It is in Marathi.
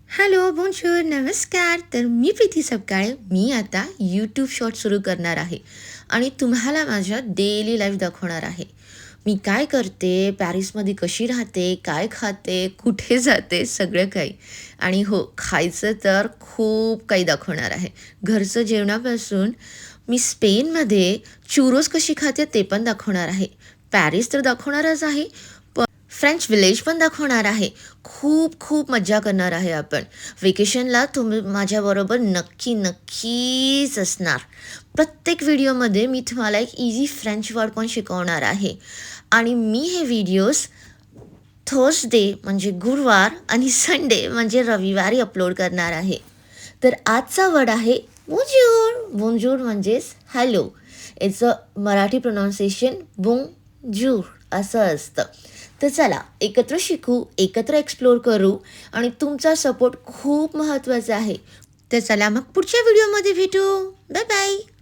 हॅलो, बोनशूर, नमस्कार. तर मी प्रीती सपकाळे. मी आता यूट्यूब शॉर्ट सुरू करणार आहे आणि तुम्हाला माझ्या डेली लाईफ दाखवणार आहे. मी काय करते, पॅरिसमध्ये कशी राहते, काय खाते, कुठे जाते, सगळं काही. आणि हो, खायचं तर खूप काही दाखवणार आहे. घरचं जेवणापासून मी स्पेनमध्ये चुरोस कशी खाते ते पण दाखवणार आहे. पॅरिस तर दाखवणारच आहे, फ्रेंच विलेज पण दाखवणार आहे. खूप खूप मज्जा करणार आहे आपण. वेकेशनला तुम्ही माझ्याबरोबर नक्कीच असणार. प्रत्येक व्हिडिओमध्ये मी तुम्हाला एक इझी फ्रेंच वर्ड पण शिकवणार आहे आणि मी हे व्हिडिओज थर्सडे म्हणजे गुरुवार आणि संडे म्हणजे रविवारी अपलोड करणार आहे. तर आजचा वर्ड आहे बोंजूर. बोंजूर म्हणजेच हॅलो. याचं मराठी प्रोनाऊन्सिएशन बोंजूर असं असतं. तर चला एकत्र शिकू, एकत्र एक्सप्लोर करू आणि तुमचा सपोर्ट खूप महत्त्वाचा आहे. तर चला मग पुढच्या व्हिडिओमध्ये भेटू. Bye bye.